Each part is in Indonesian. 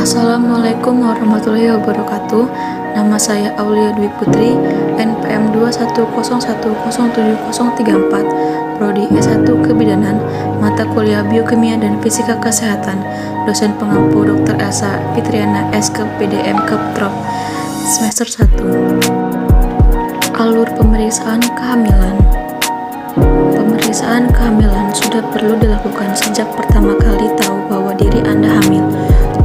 Assalamualaikum warahmatullahi wabarakatuh. Nama saya Aulia Dwi Putri, NPM 210107034, Prodi S1 Kebidanan, mata kuliah Biokimia dan Fisika Kesehatan, dosen pengampu Dr. Elsa Fitriana S. PDM Keptrop, semester 1. Alur pemeriksaan kehamilan. Pemeriksaan kehamilan sudah perlu dilakukan sejak pertama kali tahu bahwa diri Anda hamil.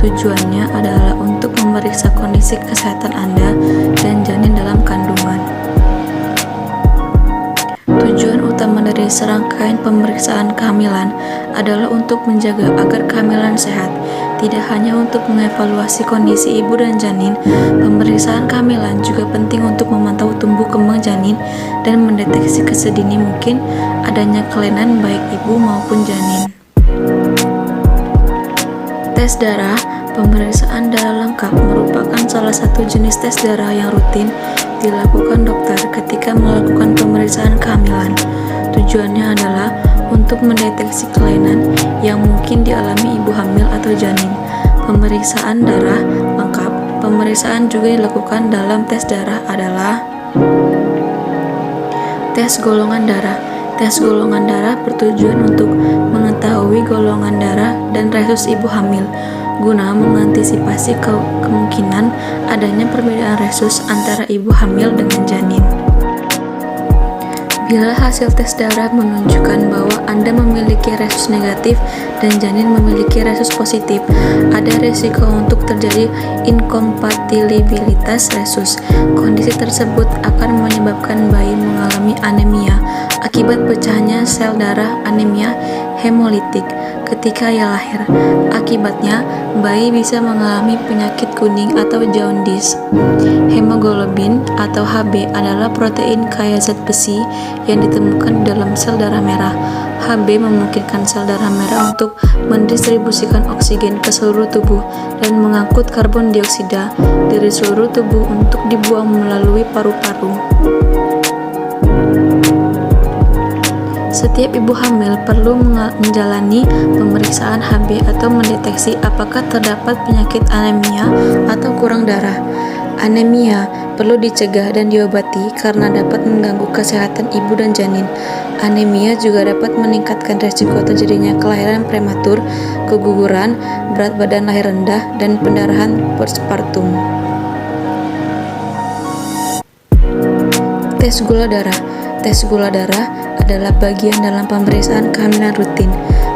Tujuannya adalah untuk memeriksa kondisi kesehatan Anda dan janin dalam kandungan. Tujuan utama dari serangkaian pemeriksaan kehamilan adalah untuk menjaga agar kehamilan sehat. Tidak hanya untuk mengevaluasi kondisi ibu dan janin, pemeriksaan kehamilan juga penting untuk memantau tumbuh kembang janin dan mendeteksi sedini mungkin adanya kelainan baik ibu maupun janin. Tes darah. Pemeriksaan darah lengkap merupakan salah satu jenis tes darah yang rutin dilakukan dokter ketika melakukan pemeriksaan kehamilan. Tujuannya adalah untuk mendeteksi kelainan yang mungkin dialami ibu hamil atau janin. Pemeriksaan darah lengkap. Pemeriksaan juga dilakukan dalam tes darah adalah tes golongan darah. Tes golongan darah bertujuan untuk mengetahui golongan darah dan resus ibu hamil, guna mengantisipasi kemungkinan adanya perbedaan resus antara ibu hamil dengan janin. Bila hasil tes darah menunjukkan bahwa Anda memiliki resus negatif dan janin memiliki resus positif, ada risiko untuk terjadi inkompatibilitas resus. Kondisi tersebut akan menyebabkan bayi mengalami anemia akibat pecahnya sel darah, anemia hemolitik ketika ia lahir. Akibatnya, bayi bisa mengalami penyakit kuning atau jaundice. Hemoglobin atau Hb adalah protein kaya zat besi yang ditemukan di dalam sel darah merah. Hb memungkinkan sel darah merah untuk mendistribusikan oksigen ke seluruh tubuh dan mengangkut karbon dioksida dari seluruh tubuh untuk dibuang melalui paru-paru. Setiap ibu hamil perlu menjalani pemeriksaan Hb atau mendeteksi apakah terdapat penyakit anemia atau kurang darah. Anemia perlu dicegah dan diobati karena dapat mengganggu kesehatan ibu dan janin. Anemia juga dapat meningkatkan risiko terjadinya kelahiran prematur, keguguran, berat badan lahir rendah, dan pendarahan postpartum. Tes gula darah. Tes gula darah adalah bagian dalam pemeriksaan kehamilan rutin.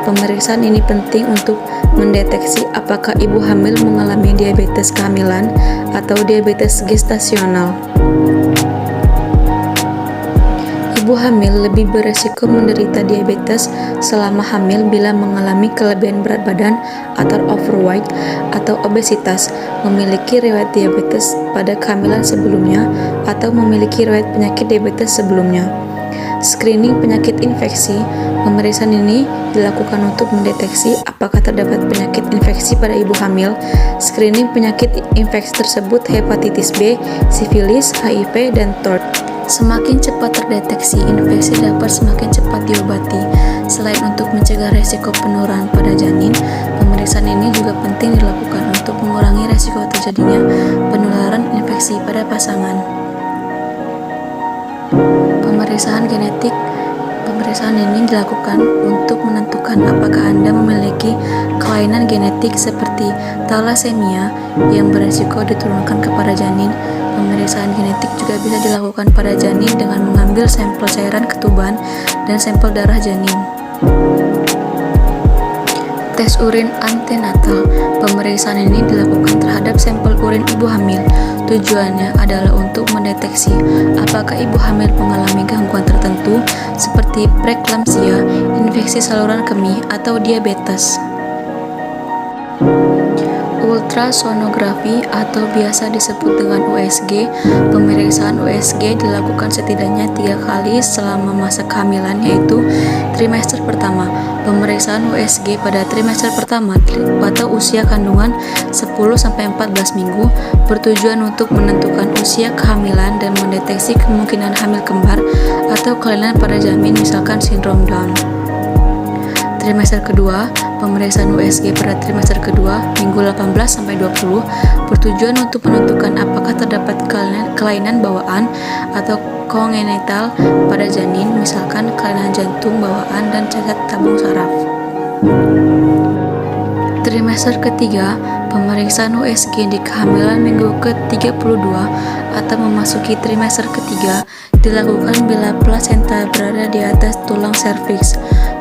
Pemeriksaan ini penting untuk mendeteksi apakah ibu hamil mengalami diabetes kehamilan atau diabetes gestasional. Ibu hamil lebih beresiko menderita diabetes selama hamil bila mengalami kelebihan berat badan atau overweight atau obesitas, memiliki riwayat diabetes pada kehamilan sebelumnya, atau memiliki riwayat penyakit diabetes sebelumnya. Screening penyakit infeksi. Pemeriksaan ini dilakukan untuk mendeteksi apakah terdapat penyakit infeksi pada ibu hamil. Screening penyakit infeksi tersebut hepatitis B, sifilis, HIV, dan TORC. Semakin cepat terdeteksi infeksi dapat semakin cepat diobati. Selain untuk mencegah resiko penurunan pada janin, pemeriksaan ini juga penting dilakukan untuk mengurangi resiko terjadinya penularan infeksi pada pasangan. Pemeriksaan genetik. Pemeriksaan ini dilakukan untuk menentukan apakah Anda memiliki kelainan genetik seperti thalassemia yang berisiko diturunkan kepada janin. Pemeriksaan genetik juga bisa dilakukan pada janin dengan mengambil sampel cairan ketuban dan sampel darah janin. Tes urin antenatal. Pemeriksaan ini dilakukan terhadap sampel urin ibu hamil. Tujuannya adalah untuk mendeteksi apakah ibu hamil mengalami gangguan tertentu seperti preeklamsia, infeksi saluran kemih, atau diabetes. Ultrasonografi atau biasa disebut dengan USG. Pemeriksaan USG dilakukan setidaknya 3 kali selama masa kehamilan, yaitu trimester pertama. Pemeriksaan USG pada trimester pertama atau usia kandungan 10-14 minggu bertujuan untuk menentukan usia kehamilan dan mendeteksi kemungkinan hamil kembar atau kelainan pada janin, misalkan sindrom Down. Trimester kedua, pemeriksaan USG pada trimester kedua, minggu 18-20, bertujuan untuk menentukan apakah terdapat kelainan bawaan atau kongenital pada janin, misalkan kelainan jantung bawaan dan cacat tabung saraf. Trimester ketiga, pemeriksaan USG di kehamilan minggu ke-32 atau memasuki trimester ketiga dilakukan bila plasenta berada di atas tulang serviks.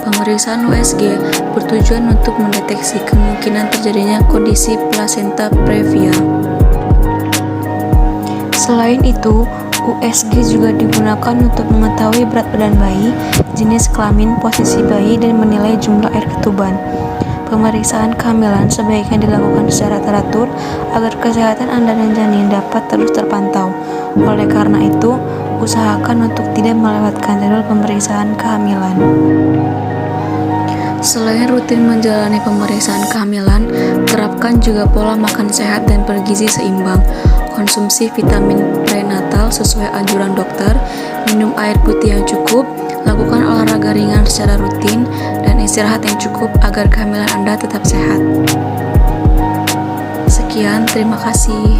Pemeriksaan USG bertujuan untuk mendeteksi kemungkinan terjadinya kondisi plasenta previa. Selain itu, USG juga digunakan untuk mengetahui berat badan bayi, jenis kelamin, posisi bayi, dan menilai jumlah air ketuban. Pemeriksaan kehamilan sebaiknya dilakukan secara teratur agar kesehatan Anda dan janin dapat terus terpantau. Oleh karena itu, usahakan untuk tidak melewatkan jadwal pemeriksaan kehamilan. Selain rutin menjalani pemeriksaan kehamilan, terapkan juga pola makan sehat dan bergizi seimbang. Konsumsi vitamin prenatal sesuai anjuran dokter, minum air putih yang cukup, lakukan olahraga ringan secara rutin, dan istirahat yang cukup agar kehamilan Anda tetap sehat. Sekian, terima kasih.